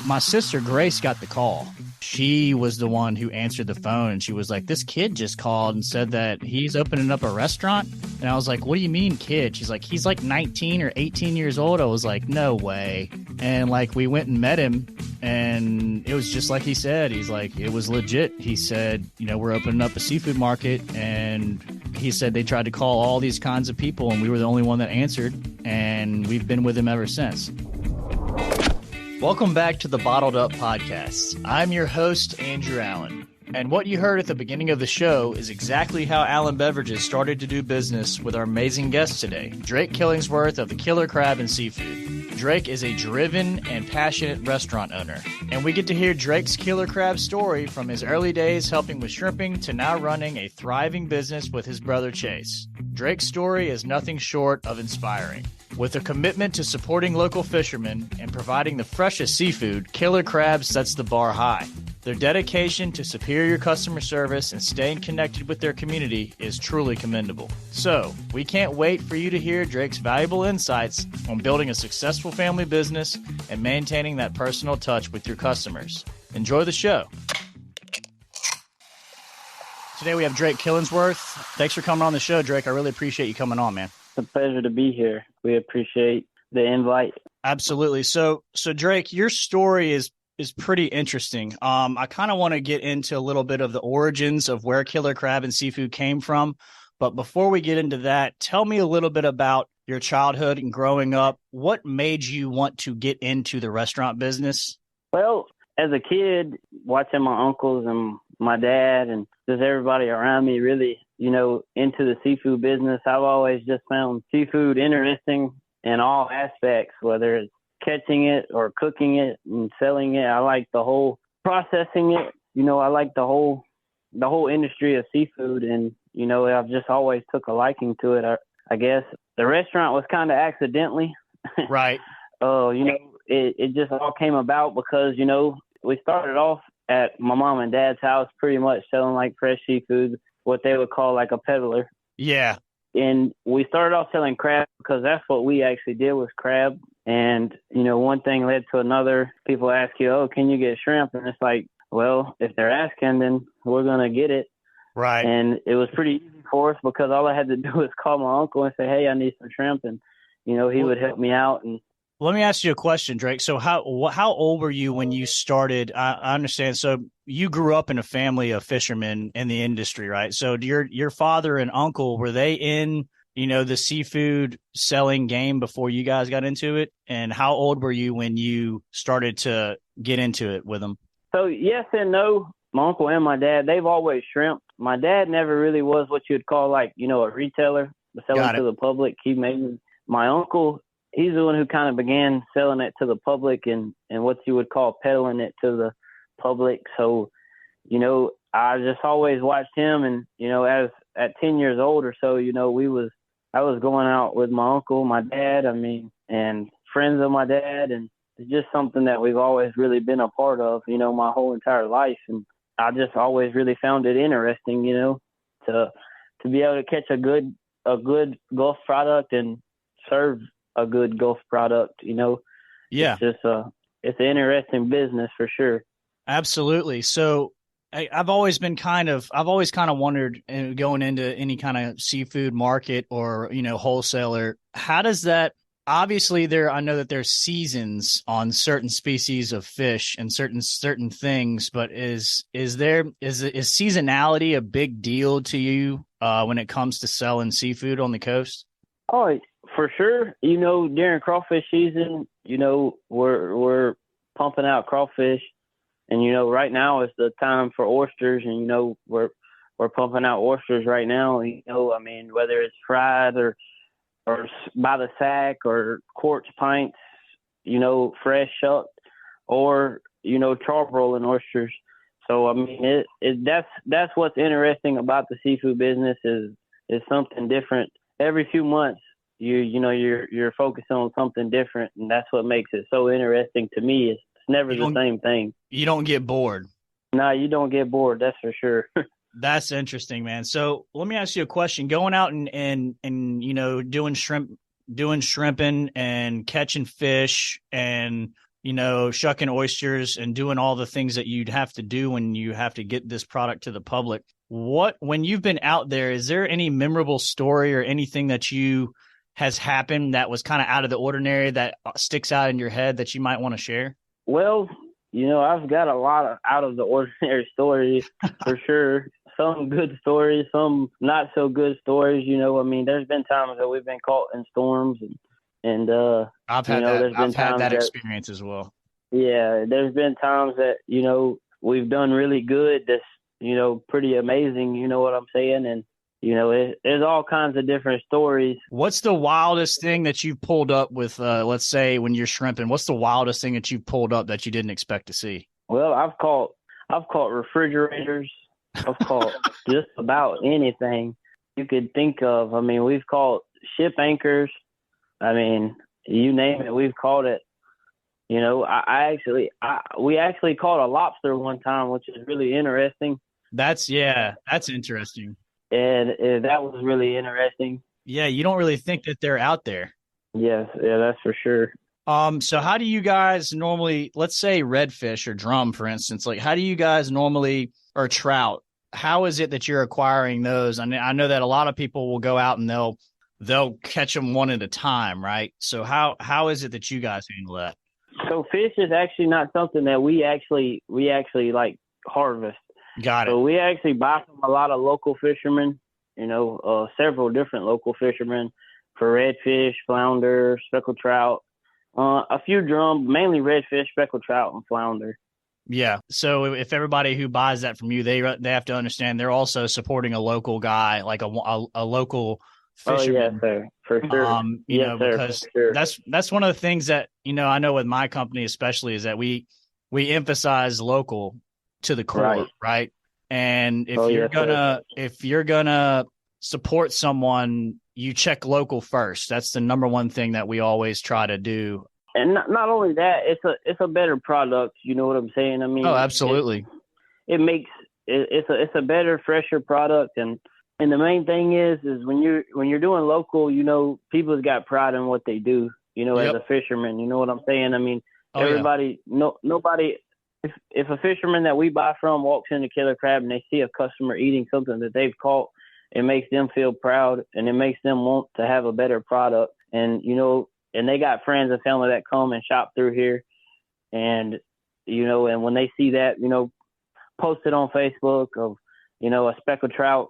My sister Grace got the call. She was the one who answered the phone, and she was like, this kid just called and said that he's opening up a restaurant. And I was like, what do you mean kid? She's like, he's like 19 or 18 years old. I was like, no way. And like, we went and met him, and it was just like he said. He's like, it was legit. He said, we're opening up a seafood market, and he said they tried to call all these kinds of people, and we were the only one that answered, and we've been with him ever since. Welcome back to the Bottled Up Podcast. I'm your host, Andrew Allen. And what you heard at the beginning of the show is exactly how Allen Beverages started to do business with our amazing guest today, Drake Killingsworth of the Killer Crab and Seafood. Drake is a driven and passionate restaurant owner, and we get to hear Drake's Killer Crab story from his early days helping with shrimping to now running a thriving business with his brother Chase. Drake's story is nothing short of inspiring. With a commitment to supporting local fishermen and providing the freshest seafood, Killer Crab sets the bar high. Their dedication to superior customer service and staying connected with their community is truly commendable. So, we can't wait for you to hear Drake's valuable insights on building a successful family business and maintaining that personal touch with your customers. Enjoy the show. Today we have Drake Killingsworth. Thanks for coming on the show, Drake. I really appreciate you coming on, man. It's a pleasure to be here. We appreciate the invite. Absolutely. So Drake, your story is pretty interesting. I kind of want to get into a little bit of the origins of where Killer Crab and Seafood came from. But before we get into that, tell me a little bit about your childhood and growing up. What made you want to get into the restaurant business? Well, as a kid, watching my uncles and my dad and just everybody around me really, into the seafood business, I've always just found seafood interesting in all aspects, whether it's catching it or cooking it and selling it. I like the whole processing it. I like the whole industry of seafood, and I've just always took a liking to it. I guess the restaurant was kind of accidentally, right? It just all came about because we started off at my mom and dad's house, pretty much selling like fresh seafood, what they would call like a peddler. Yeah. And we started off selling crab because that's what we actually did was crab. And, one thing led to another. People ask you, oh, can you get shrimp? And it's like, well, if they're asking, then we're going to get it. Right. And it was pretty easy for us because all I had to do was call my uncle and say, hey, I need some shrimp. And, he would help me out. And let me ask you a question, Drake. So how old were you when you started? I understand. So you grew up in a family of fishermen in the industry, right? So your father and uncle, were they in, the seafood selling game before you guys got into it? And how old were you when you started to get into it with them? So yes and no. My uncle and my dad, they've always shrimped. My dad never really was what you'd call like, a retailer, selling to the public. My uncle, he's the one who kind of began selling it to the public and what you would call peddling it to the public. So, I just always watched him, and, as at 10 years old or so, I was going out with my uncle, my dad, and friends of my dad. And it's just something that we've always really been a part of, my whole entire life. And I just always really found it interesting, to be able to catch a good Gulf product and serve a good Gulf product, Yeah. It's an interesting business for sure. Absolutely. So I've always kind of wondered, going into any kind of seafood market or, wholesaler, how does that, obviously I know that there's seasons on certain species of fish and certain things, but is seasonality a big deal to you when it comes to selling seafood on the coast? Oh, for sure. During crawfish season, we're pumping out crawfish, and right now is the time for oysters, and we're pumping out oysters right now. Whether it's fried or by the sack or quartz pints, fresh shucked, or charbroiling oysters. So that's what's interesting about the seafood business is something different every few months. You're focusing on something different, and that's what makes it so interesting to me. It's never the same thing. You don't get bored. No, you don't get bored. That's for sure. That's interesting, man. So let me ask you a question. Going out and doing shrimping and catching fish and shucking oysters and doing all the things that you'd have to do when you have to get this product to the public. When you've been out there, is there any memorable story or anything that has happened that was kind of out of the ordinary that sticks out in your head that you might want to share? Well, I've got a lot of out of the ordinary stories for sure. Some good stories, some not so good stories. There's been times that we've been caught in storms and I've had that experience as well. Yeah, there's been times that, we've done really good. That's, pretty amazing. You know what I'm saying? And, there's all kinds of different stories. What's the wildest thing that you've pulled up with, let's say when you're shrimping, what's the wildest thing that you've pulled up that you didn't expect to see? Well, I've caught refrigerators. I've caught just about anything you could think of. We've caught ship anchors. You name it, we've caught it. We actually caught a lobster one time, which is really interesting. That's interesting. And that was really interesting. Yeah, you don't really think that they're out there. Yes, yeah, that's for sure. So how do you guys normally, let's say redfish or drum, for instance, like how do you guys normally, or trout, how is it that you're acquiring those? I know that a lot of people will go out and they'll catch them one at a time, right? So how is it that you guys handle that? So fish is actually not something that we actually like harvest. Got it. So we actually buy from a lot of local fishermen, several different local fishermen for redfish, flounder, speckled trout, a few drum, mainly redfish, speckled trout, and flounder. Yeah. So if everybody who buys that from you, they have to understand they're also supporting a local guy, like a local fisherman. Oh, yes, sir. For sure. Because sure. That's one of the things that, I know with my company especially is that we emphasize local to the core, right? And if you're gonna support someone, you check local first. That's the number one thing that we always try to do. And not only that, it's a better product. You know what I'm saying? Oh, absolutely. It's a better, fresher product, and the main thing is when you're doing local, people's got pride in what they do. As a fisherman, you know what I'm saying? Everybody, nobody. If a fisherman that we buy from walks in to kill a crab and they see a customer eating something that they've caught, it makes them feel proud and it makes them want to have a better product. And, and they got friends and family that come and shop through here. And, and when they see that, posted on Facebook of, a speckled trout,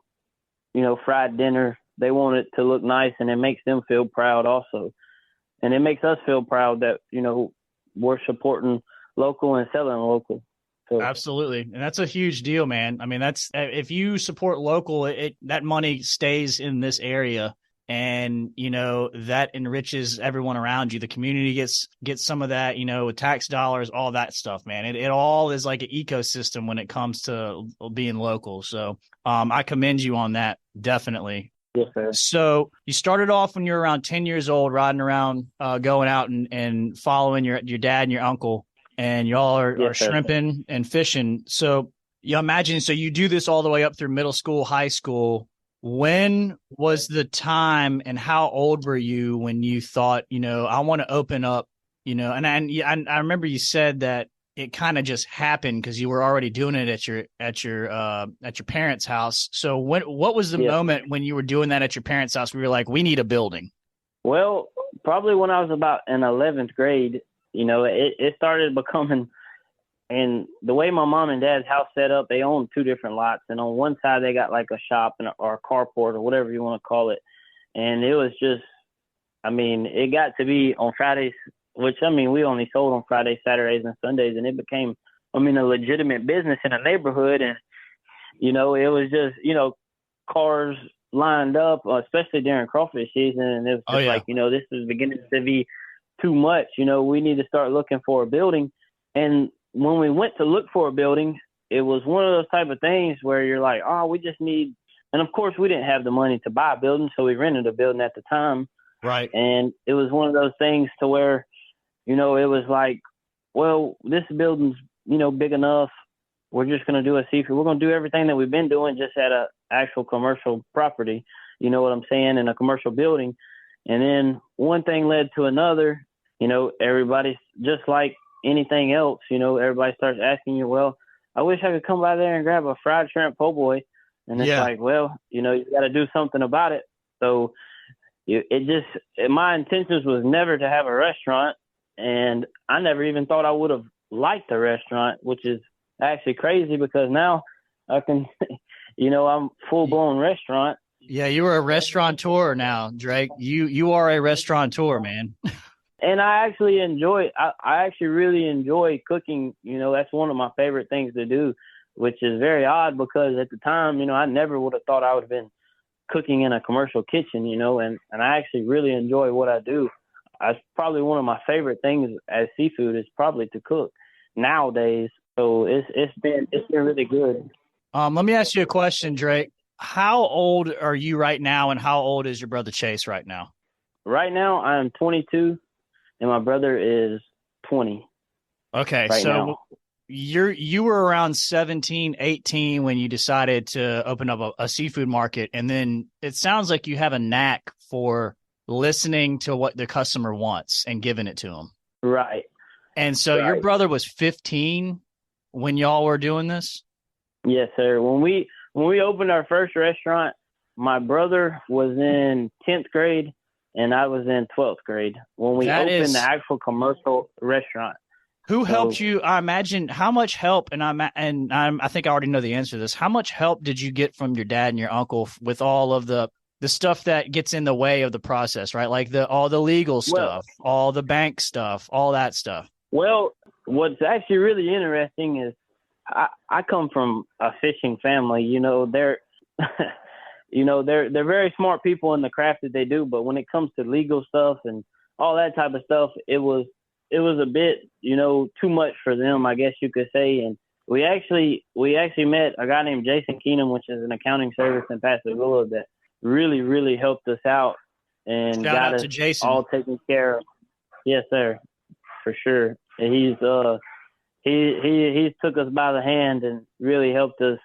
fried dinner, they want it to look nice and it makes them feel proud also. And it makes us feel proud that, we're supporting local and selling local. So. Absolutely. And that's a huge deal, man. That's, if you support local, that money stays in this area and, that enriches everyone around you. The community gets some of that, with tax dollars, all that stuff, man. It all is like an ecosystem when it comes to being local. So I commend you on that. Definitely. Yes, sir. So you started off when you were around 10 years old, riding around, going out and following your dad and your uncle. And y'all are shrimping and fishing. So you imagine, so you do this all the way up through middle school, high school. When was the time and how old were you when you thought, I want to open up, and I remember you said that it kind of just happened because you were already doing it at your parents' house. So what was the moment when you were doing that at your parents' house? We were like, we need a building. Well, probably when I was about in 11th grade. It started becoming, and the way my mom and dad's house set up, they own two different lots. And on one side, they got like a shop or a carport or whatever you want to call it. And it was just, it got to be on Fridays, which, we only sold on Fridays, Saturdays, and Sundays. And it became, a legitimate business in a neighborhood. And, it was just, cars lined up, especially during crawfish season. And it was just this is beginning to be too much. We need to start looking for a building. And when we went to look for a building, it was one of those type of things where you're like, oh, we just need, and of course we didn't have the money to buy a building, so we rented a building at the time. Right. And it was one of those things to where, it was like, well, this building's, big enough. We're just going to do a seafood. We're going to do everything that we've been doing just at a actual commercial property. You know what I'm saying? In a commercial building. And then one thing led to another. Everybody's just like anything else, everybody starts asking you, well, I wish I could come by there and grab a fried shrimp po' boy. And it's like, well, you got to do something about it. So my intentions was never to have a restaurant. And I never even thought I would have liked a restaurant, which is actually crazy because now I can, I'm full blown restaurant. Yeah, you are a restaurateur now, Drake. You are a restaurateur, man. And I actually I actually really enjoy cooking. That's one of my favorite things to do, which is very odd because at the time, I never would have thought I would have been cooking in a commercial kitchen, and I actually really enjoy what I do. It's probably one of my favorite things as seafood is probably to cook nowadays. So it's been really good. Let me ask you a question, Drake. How old are you right now, and how old is your brother Chase right now? Right now, I'm 22, and my brother is 20. Okay, so now. You were around 17, 18 when you decided to open up a seafood market, and then it sounds like you have a knack for listening to what the customer wants and giving it to them. Right. And so your brother was 15 when y'all were doing this? Yes, sir. When we opened our first restaurant, my brother was in 10th grade and I was in 12th grade when we opened the actual commercial restaurant. Who helped you? I imagine how much help, and I think I already know the answer to this. How much help did you get from your dad and your uncle with all of the stuff that gets in the way of the process, right? Like all the legal stuff, all the bank stuff, all that stuff. Well, what's actually really interesting is I come from a fishing family. They're they're very smart people in the craft that they do, but when it comes to legal stuff and all that type of stuff, it was a bit, too much for them, I guess you could say. And we actually met a guy named Jason Keenum, which is an accounting service in Pascagoula that really, really helped us out and got us all taken care of. Yes, sir, for sure. And he's took us by the hand and really helped us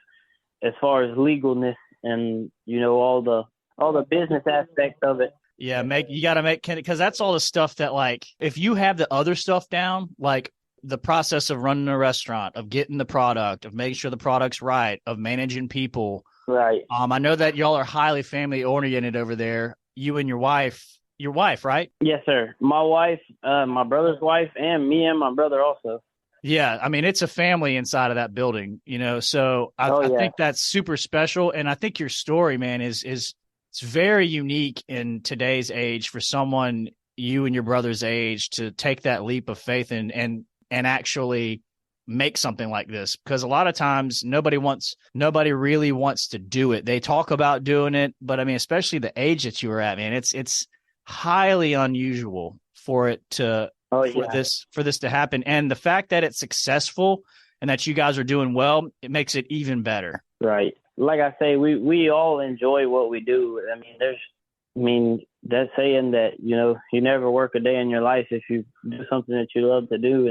as far as legalness and all the business aspects of it. Yeah, you got to because that's all the stuff that, like, if you have the other stuff down, like the process of running a restaurant, of getting the product, of making sure the product's right, of managing people. Right. I know that y'all are highly family oriented over there. You and your wife, right? Yes, sir. My wife, my brother's wife, and me and my brother also. Yeah, I mean, it's a family inside of that building, so I think that's super special. And I think your story, man, is it's very unique in today's age for someone you and your brother's age to take that leap of faith and actually make something like this. Because a lot of times nobody really wants to do it. They talk about doing it, but I mean, especially the age that you were at, man, it's highly unusual for it to for this to happen. And the fact that it's successful and that you guys are doing well, it makes it even better. Right. Like I say, we all enjoy what we do. I mean, that saying that, you never work a day in your life if you do something that you love to do.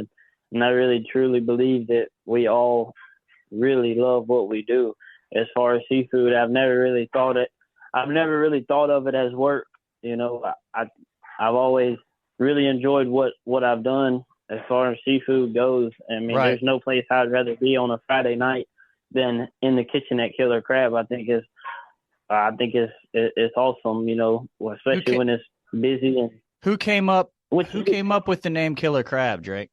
And I really, truly believe that we all really love what we do. As far as seafood, I've never really thought of it as work. I've always really enjoyed what I've done as far as seafood goes. I mean, There's no place I'd rather be on a Friday night than in the kitchen at Killer Crab. I think it's awesome, especially when it's busy. And who came up with the name Killer Crab, Drake?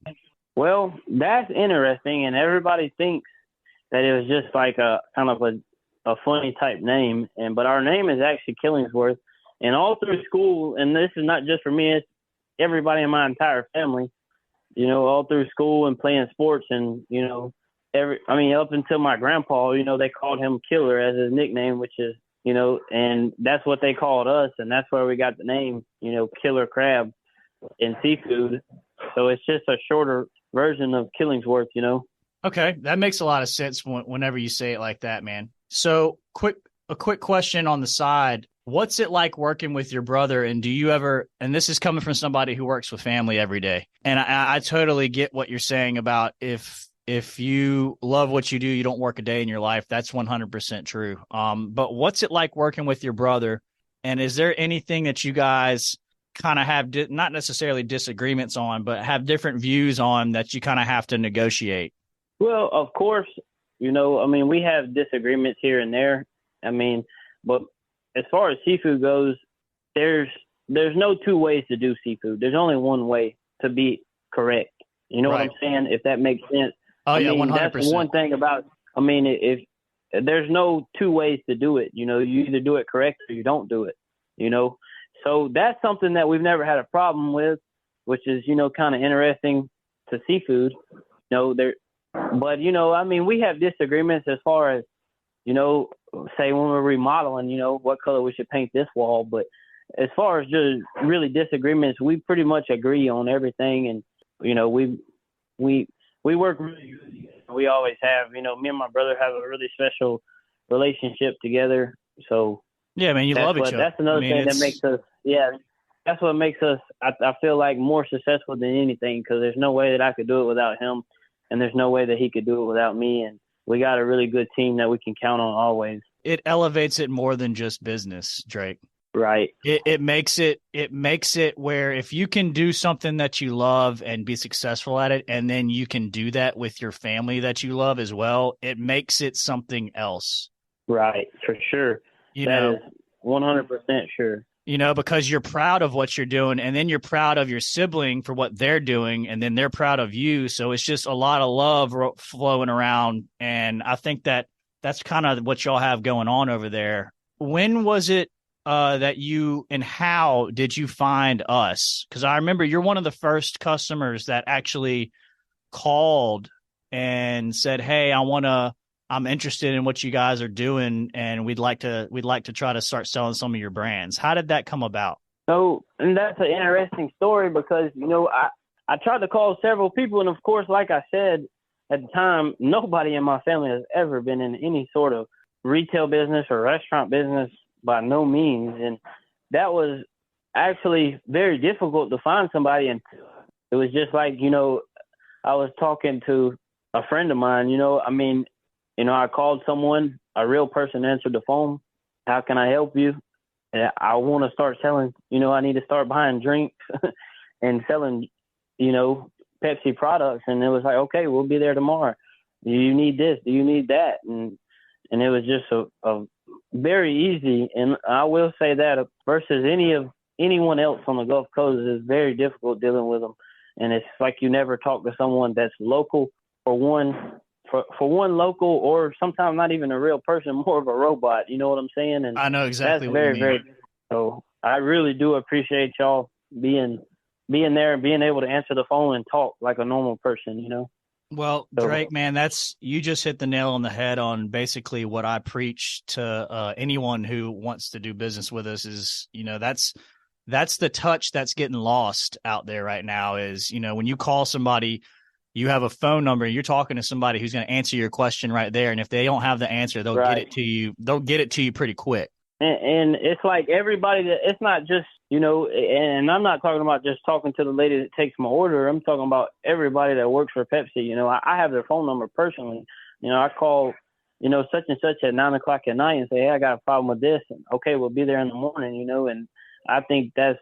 Well, that's interesting, and everybody thinks that it was just like a kind of a funny type name, but our name is actually Killingsworth. And all through school, and this is not just for me, it's everybody in my entire family, all through school and playing sports and, up until my grandpa, they called him Killer as his nickname, which is, and that's what they called us. And that's where we got the name, Killer Crab in seafood. So it's just a shorter version of Killingsworth, Okay. That makes a lot of sense whenever you say it like that, man. So a quick question on the side. What's it like working with your brother? And do you ever, and this is coming from somebody who works with family every day. And I totally get what you're saying about if you love what you do, you don't work a day in your life. That's 100% true. But what's it like working with your brother? And is there anything that you guys kind of have not necessarily disagreements on, but have different views on that you kind of have to negotiate? Well, of course, I mean, we have disagreements here and there. I mean, but as far as seafood goes, there's no two ways to do seafood. There's only one way to be correct. You know Right. what I'm saying? If that makes sense. Oh, yeah, mean, 100%. That's one thing about, if there's no two ways to do it, you either do it correct or you don't do it, So that's something that we've never had a problem with, which is, kind of interesting to seafood. But, we have disagreements as far as, say when we're remodeling, what color we should paint this wall. But as far as just really disagreements, we pretty much agree on everything. And, we work really good together. We always have, me and my brother have a really special relationship together. So yeah, man, you love each other. That's another thing that makes us, that's what makes us, I feel like, more successful than anything, because there's no way that I could do it without him, and there's no way that he could do it without me. And we got a really good team that we can count on always. It elevates it more than just business, Drake. Right. It makes it where if you can do something that you love and be successful at it, and then you can do that with your family that you love as well, it makes it something else. Right, for sure. That is 100% sure. Because you're proud of what you're doing, and then you're proud of your sibling for what they're doing, and then they're proud of you. So it's just a lot of love flowing around. And I think that's kind of what y'all have going on over there. When was it that you, and how did you find us? Because I remember you're one of the first customers that actually called and said, "Hey, I'm interested in what you guys are doing, and we'd like to try to start selling some of your brands." How did that come about? So, and that's an interesting story because, I tried to call several people, and of course, like I said at the time, nobody in my family has ever been in any sort of retail business or restaurant business, by no means. And that was actually very difficult to find somebody. And it was just like, I was talking to a friend of mine, I called someone, a real person answered the phone. "How can I help you?" And I want to start selling, I need to start buying drinks and selling, Pepsi products. And it was like, "Okay, we'll be there tomorrow. Do you need this? Do you need that?" And it was just a very easy. And I will say that versus anyone else on the Gulf Coast, is very difficult dealing with them. And it's like you never talk to someone that's local, for one local, or sometimes not even a real person, more of a robot. You know what I'm saying? And I know exactly that's what very, you mean. very. So I really do appreciate y'all being there and being able to answer the phone and talk like a normal person. Well, So, Drake, man, you just hit the nail on the head on basically what I preach to anyone who wants to do business with us. Is that's the touch that's getting lost out there right now. Is when you call somebody, you have a phone number, you're talking to somebody who's going to answer your question right there. And if they don't have the answer, they'll get it to you. They'll get it to you pretty quick. And it's like everybody it's not just, and I'm not talking about just talking to the lady that takes my order. I'm talking about everybody that works for Pepsi. I have their phone number personally. I call, such and such at 9:00 at night and say, "Hey, I got a problem with this." And, "Okay, we'll be there in the morning," and I think I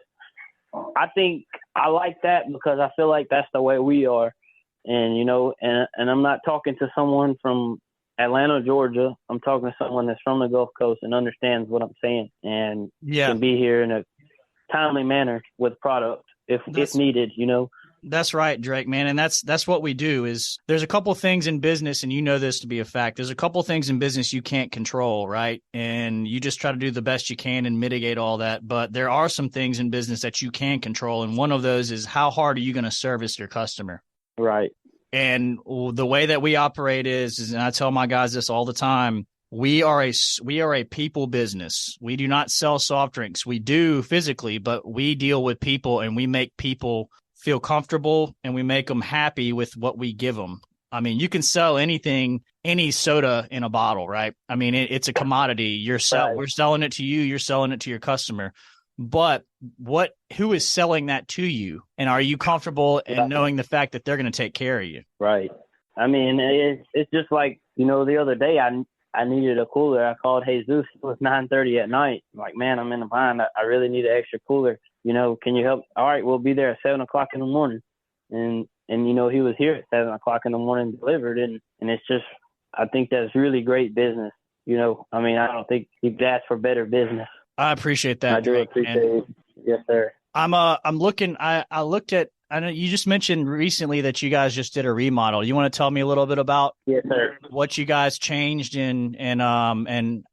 like that because I feel like that's the way we are. And, and I'm not talking to someone from Atlanta, Georgia. I'm talking to someone that's from the Gulf Coast and understands what I'm saying and can be here in a timely manner with product if needed, That's right, Drake, man. And that's what we do. Is there's a couple things in business, and this to be a fact. There's a couple things in business you can't control, right? And you just try to do the best you can and mitigate all that. But there are some things in business that you can control. And one of those is how hard are you going to service your customer? Right. And the way that we operate is, and I tell my guys this all the time, we are a people business. We do not sell soft drinks. We do physically, but we deal with people, and we make people feel comfortable, and we make them happy with what we give them. I mean, you can sell anything, any soda in a bottle, right? I mean, it's a commodity. We're selling it to you. You're selling it to your customer. But who is selling that to you? And are you comfortable in knowing the fact that they're going to take care of you? Right. I mean, it's just like, the other day I needed a cooler. I called Jesus. It was 9:30 at night. I'm like, "Man, I'm in the bind. I really need an extra cooler." can you help? All right, we'll be there at 7 o'clock in the morning. And he was here at 7 o'clock in the morning, delivered. And it's just, I think that's really great business. I don't think you could ask for better business. I appreciate that. I do appreciate it. Yes, sir. I'm looking, I looked at, I know you just mentioned recently that you guys just did a remodel. You want to tell me a little bit about yes, sir. what you guys changed and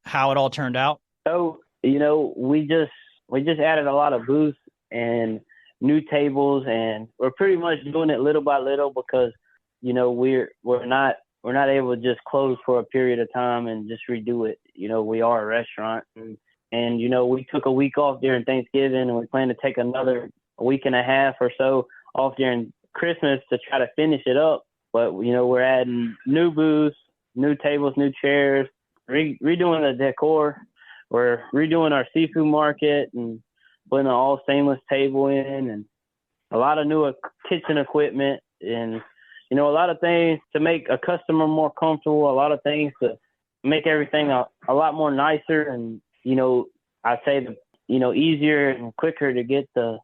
how it all turned out? So, we just added a lot of booths and new tables, and we're pretty much doing it little by little because, we're not able to just close for a period of time and just redo it. We are a restaurant, and we took a week off during Thanksgiving, and we plan to take another week and a half or so off during Christmas to try to finish it up. But, we're adding new booths, new tables, new chairs, redoing the decor. We're redoing our seafood market and putting an all stainless table in, and a lot of new kitchen equipment, and, a lot of things to make a customer more comfortable, a lot of things to make everything a lot more nicer. And, I say, easier and quicker to get the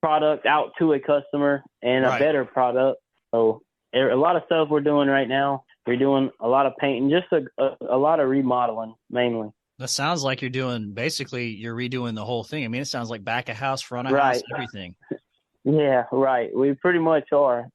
product out to a customer and a better product. So a lot of stuff we're doing right now. We're doing a lot of painting, just a lot of remodeling mainly. That sounds like you're redoing the whole thing. I mean, it sounds like back of house, front of house, everything. Yeah, right. We pretty much are.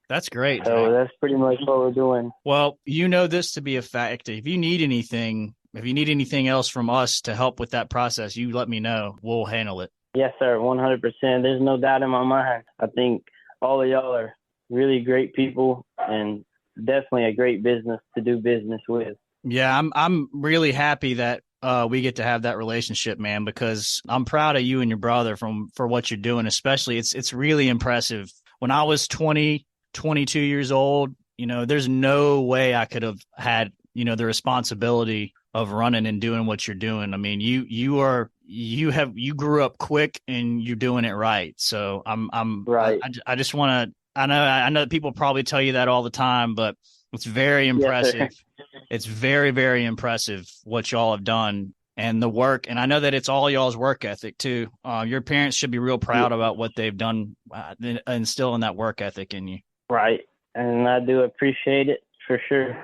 That's great. So that's pretty much what we're doing. Well, this to be a fact. If you need anything else from us to help with that process, you let me know. We'll handle it. Yes, sir. 100%. There's no doubt in my mind. I think all of y'all are really great people and definitely a great business to do business with. Yeah, I'm really happy that we get to have that relationship, man, because I'm proud of you and your brother for what you're doing. Especially, it's really impressive. When I was 20, 22 years old, there's no way I could have had, the responsibility of running and doing what you're doing. I mean, you grew up quick and you're doing it right. So I'm right. I just want to, I know that people probably tell you that all the time, but it's very impressive. Yes, it's very, very impressive what y'all have done and the work. And I know that it's all y'all's work ethic too. Your parents should be real proud about what they've done, instilling that work ethic in you. Right. And I do appreciate it for sure.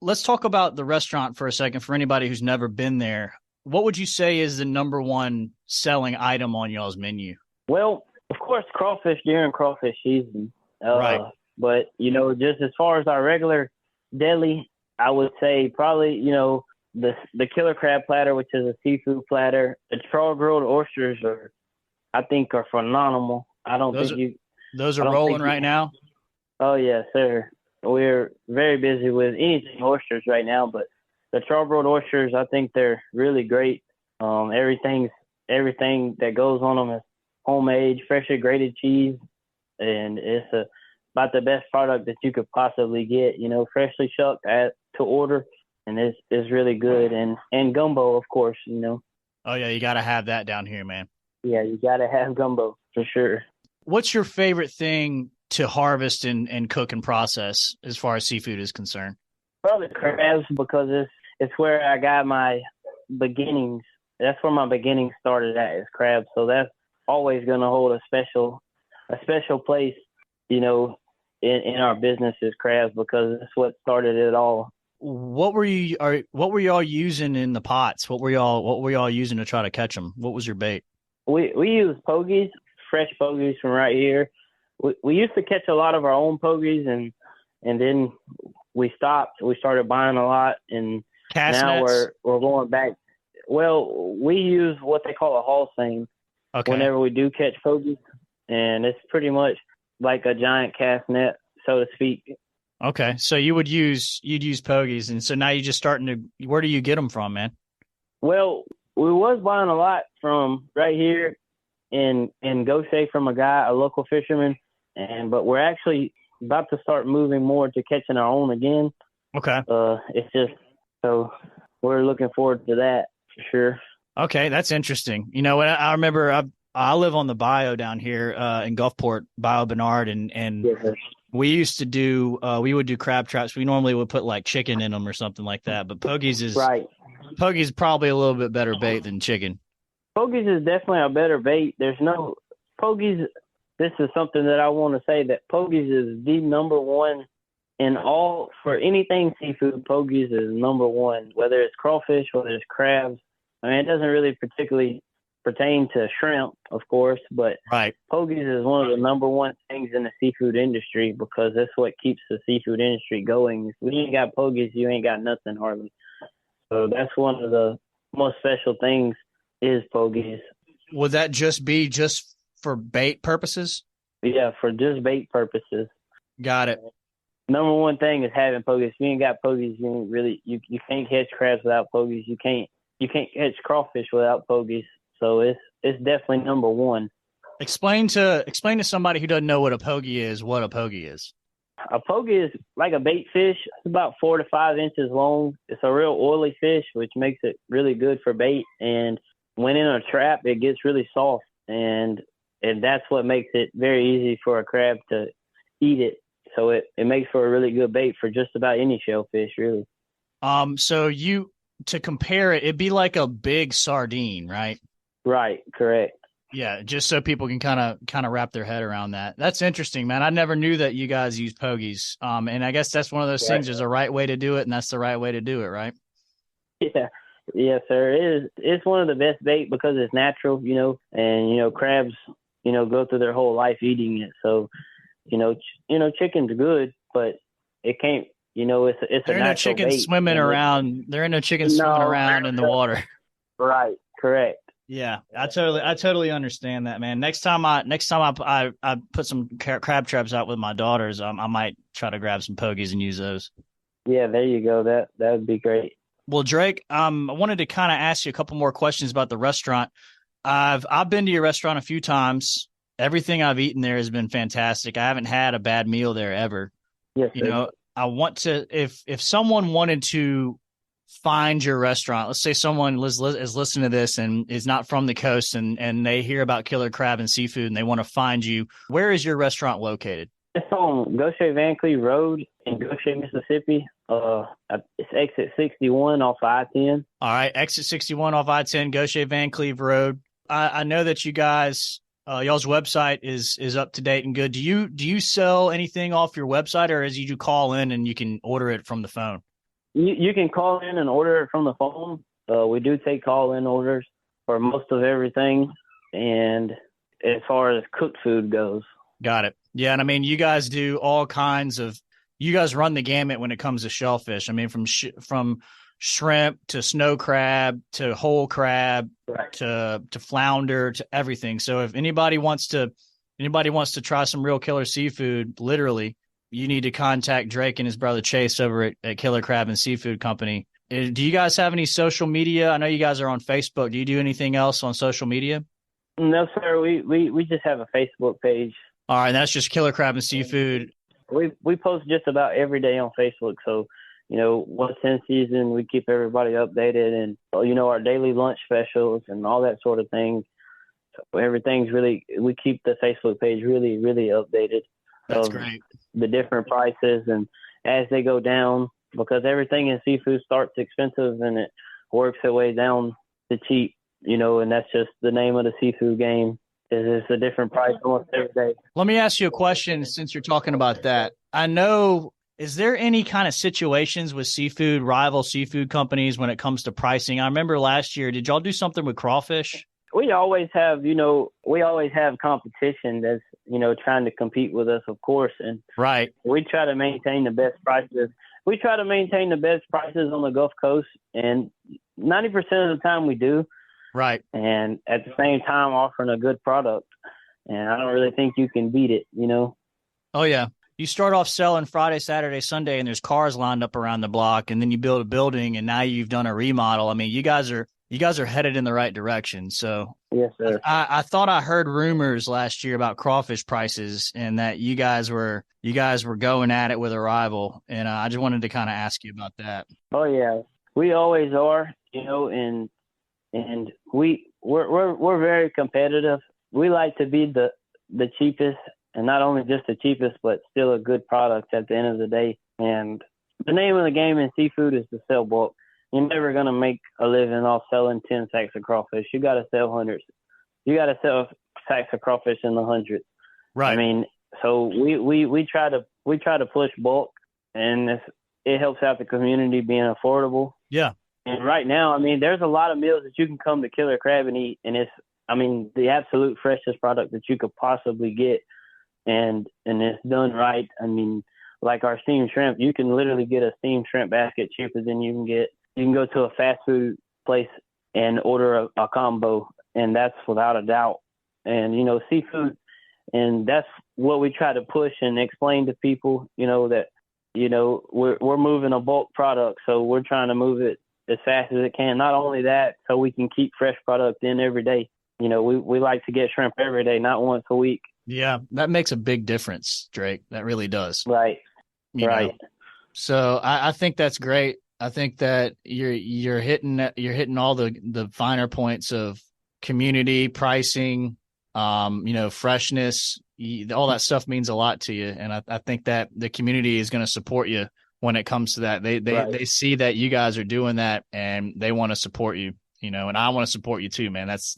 Let's talk about the restaurant for a second. For anybody who's never been there, what would you say is the number one selling item on y'all's menu? Well, of course, crawfish during crawfish season. Right. But, just as far as our regular deli, I would say probably, the killer crab platter, which is a seafood platter. The char-grilled oysters are phenomenal. Those are rolling right now? Oh, yes, sir. We're very busy with anything oysters right now, but the char-grilled oysters, I think they're really great. Everything that goes on them is homemade, freshly grated cheese, and it's about the best product that you could possibly get. Freshly shucked to order, and it's really good. And gumbo, of course. Oh yeah, you got to have that down here, man. Yeah, you got to have gumbo for sure. What's your favorite thing to harvest and cook and process as far as seafood is concerned? Probably crabs, because it's where I got my beginnings. That's where my beginnings started at, is crabs. So that's always going to hold a special place, in our business, is crabs, because it's what started it all. What were y'all using in the pots? What were y'all using to try to catch them? What was your bait? We use pogies, fresh pogies from right here. We used to catch a lot of our own pogies, and then we stopped. We started buying a lot, and cast now nets? we're going back. Well, we use what they call a haul seine whenever we do catch pogies, and it's pretty much like a giant cast net, so to speak. Okay, so you'd use pogies, and so now you're just starting to. Where do you get them from, man? Well, we was buying a lot from right here in Gaucher from a local fisherman, but we're actually about to start moving more to catching our own again. Okay. It's just, so we're looking forward to that for sure. Okay, that's interesting. I remember I live on the bayou down here in Gulfport, Bayou Bernard, and yes, we used to do we would do crab traps. We normally would put like chicken in them or something like that. But pogies is right. Pogies probably a little bit better bait than chicken. Pogies is definitely a better bait. There's no Pogies. This is something that I want to say that Pogies is the number one in all for anything seafood. Pogies is number one, whether it's crawfish, whether it's crabs. I mean, it doesn't really particularly pertain to shrimp, of course, but Right. Pogies is one of the number one things in the seafood industry because that's what keeps the seafood industry going. If we ain't got Pogies, you ain't got nothing hardly. So that's one of the most special things is Pogies. Would that just be just for bait purposes? Yeah, for just bait purposes. Got it. Number one thing is having Pogies. If you ain't got Pogies, you ain't really you can't catch crabs without Pogies. You can't catch crawfish without Pogies. So it's definitely number one. Explain to somebody who doesn't know what a pogie is what a pogie is. A pogie is like a bait fish. It's about 4 to 5 inches long. It's a real oily fish, which makes it really good for bait. And when in a trap, it gets really soft, and that's what makes it very easy for a crab to eat it. So it makes for a really good bait for just about any shellfish, really. So to compare it, it'd be like a big sardine, right? Right, correct. Yeah, just so people can kind of wrap their head around that. That's interesting, man. I never knew that you guys use pogies. And I guess that's one of those things. There's a right way to do it, and that's the right way to do it, right? Yeah, yes, sir. It's one of the best bait because it's natural, and crabs, go through their whole life eating it. So, chicken's good, but it can't. It's there a natural bait. There ain't no chickens swimming around. There ain't no chickens swimming around in the water. Right. Correct. Yeah, I totally understand that, man. Next time I put some crab traps out with my daughters, I might try to grab some pogies and use those. Yeah, there you go. That would be great. Well, Drake, I wanted to kind of ask you a couple more questions about the restaurant. I've been to your restaurant a few times. Everything I've eaten there has been fantastic. I haven't had a bad meal there ever. Yes, sir. I want to if someone wanted to find your restaurant, let's say someone is listening to this and is not from the coast and they hear about Killer Crab and Seafood and they want to find you, where is your restaurant located? It's on Goshen Van Cleve Road in Goshen, Mississippi. It's exit 61 off I-10. All right, exit 61 off I-10, Goshen Van Cleve Road. I know that you guys, y'all's website is up to date and good. Do you sell anything off your website, or is you call in and you can order it from the phone? You can call in and order it from the phone. We do take call-in orders for most of everything, and as far as cooked food goes. Got it. Yeah, and I mean, you guys do all kinds of. You guys run the gamut when it comes to shellfish. I mean, from shrimp to snow crab to whole crab, right, to flounder to everything. So if anybody wants to try some real killer seafood, literally, you need to contact Drake and his brother Chase over at Killer Crab and Seafood Company. Do you guys have any social media? I know you guys are on Facebook. Do you do anything else on social media? No, sir. We just have a Facebook page. All right, that's just Killer Crab and Seafood. We post just about every day on Facebook. So, once in season, we keep everybody updated, and our daily lunch specials and all that sort of thing. So everything's we keep the Facebook page really, really updated. That's great. The different prices, and as they go down, because everything in seafood starts expensive and it works its way down to cheap, and that's just the name of the seafood game. It's a different price almost every day. Let me ask you a question since you're talking about that. I know, is there any kind of situations with rival seafood companies when it comes to pricing? I remember last year, did y'all do something with crawfish? We always have competition that's, trying to compete with us, of course. And right. We try to maintain the best prices. We try to maintain the best prices on the Gulf Coast, and 90% of the time we do. Right. And at the same time offering a good product. And I don't really think you can beat it, Oh, yeah. You start off selling Friday, Saturday, Sunday, and there's cars lined up around the block, and then you build a building, and now you've done a remodel. I mean, you guys are headed in the right direction. So yes, sir. I thought I heard rumors last year about crawfish prices and that you guys were going at it with a rival. And I just wanted to kind of ask you about that. Oh, yeah. We always are, and we're very competitive. We like to be the cheapest, and not only just the cheapest, but still a good product at the end of the day. And the name of the game in seafood is to sell bulk. you're never gonna make a living off selling 10 sacks of crawfish. You got to sell hundreds. You got to sell sacks of crawfish in the hundreds. Right. I mean, so we try to push bulk, and it helps out the community being affordable. Yeah. And right now, I mean, there's a lot of meals that you can come to Killer Crab and eat, and it's, I mean, the absolute freshest product that you could possibly get, and it's done right. I mean, like our steamed shrimp, you can literally get a steamed shrimp basket cheaper than you can go to a fast food place and order a combo, and that's without a doubt. And, you know, seafood, and that's what we try to push and explain to people, you know, that, you know, we're moving a bulk product, so we're trying to move it as fast as it can. Not only that, so we can keep fresh product in every day. You know, we like to get shrimp every day, not once a week. Yeah, that makes a big difference, Drake. That really does. Right. You know? So I think that's great. I think that you're hitting all the finer points of community, pricing, you know, freshness. All that stuff means a lot to you, and I think that the community is going to support you when it comes to that. They see that you guys are doing that, and they want to support you. You know, and I want to support you too, man. That's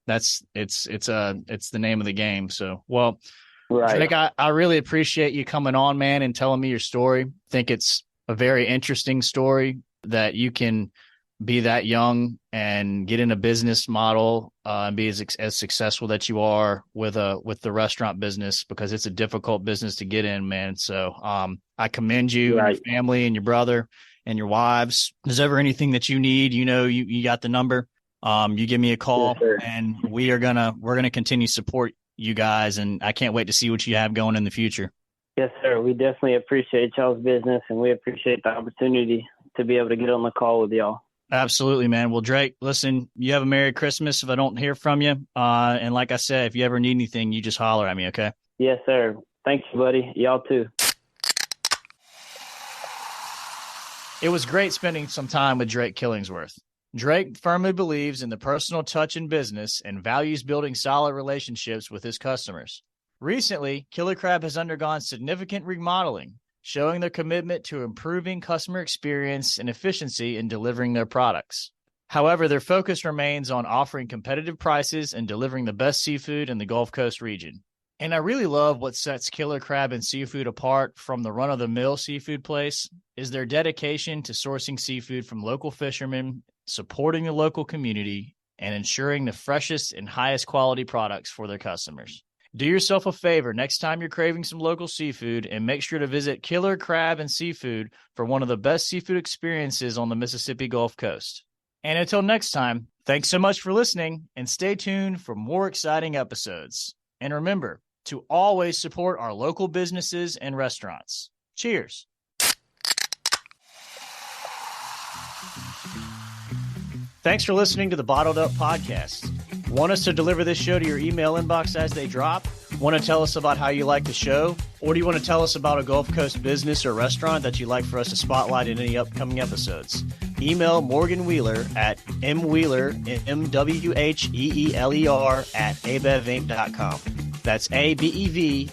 it's the name of the game. So, well, Drake, I really appreciate you coming on, man, and telling me your story. I think it's a very interesting story that you can be that young and get in a business model and be as successful that you are with the restaurant business, because it's a difficult business to get in, man. So I commend you and your family and your brother and your wives. If there's ever anything that you need, you know, you got the number. You give me a call, and we're gonna continue to support you guys, and I can't wait to see what you have going in the future. Yes, sir. We definitely appreciate y'all's business, and we appreciate the opportunity to be able to get on the call with y'all. Absolutely, man. Well, Drake, listen, you have a Merry Christmas if I don't hear from you. And like I said, if you ever need anything, you just holler at me, okay? Yes, sir. Thank you, buddy. Y'all too. It was great spending some time with Drake Killingsworth. Drake firmly believes in the personal touch in business and values building solid relationships with his customers. Recently, Killer Crab has undergone significant remodeling, showing their commitment to improving customer experience and efficiency in delivering their products. However, their focus remains on offering competitive prices and delivering the best seafood in the Gulf Coast region. And I really love what sets Killer Crab and Seafood apart from the run-of-the-mill seafood place is their dedication to sourcing seafood from local fishermen, supporting the local community, and ensuring the freshest and highest quality products for their customers. Do yourself a favor next time you're craving some local seafood, and make sure to visit Killer Crab and Seafood for one of the best seafood experiences on the Mississippi Gulf Coast. And until next time, thanks so much for listening, and stay tuned for more exciting episodes. And remember to always support our local businesses and restaurants. Cheers. Thanks for listening to the Bottled Up Podcast. Want us to deliver this show to your email inbox as they drop? Want to tell us about how you like the show? Or do you want to tell us about a Gulf Coast business or restaurant that you'd like for us to spotlight in any upcoming episodes? Email Morgan Wheeler at mwheeler, MWHEELER at abevinc.com. That's ABEVINC.com.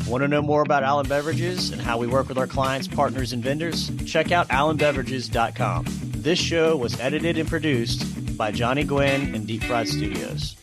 Want to know more about Allen Beverages and how we work with our clients, partners, and vendors? Check out allenbeverages.com. This show was edited and produced by Johnny Gwynn and Deep Fried Studios.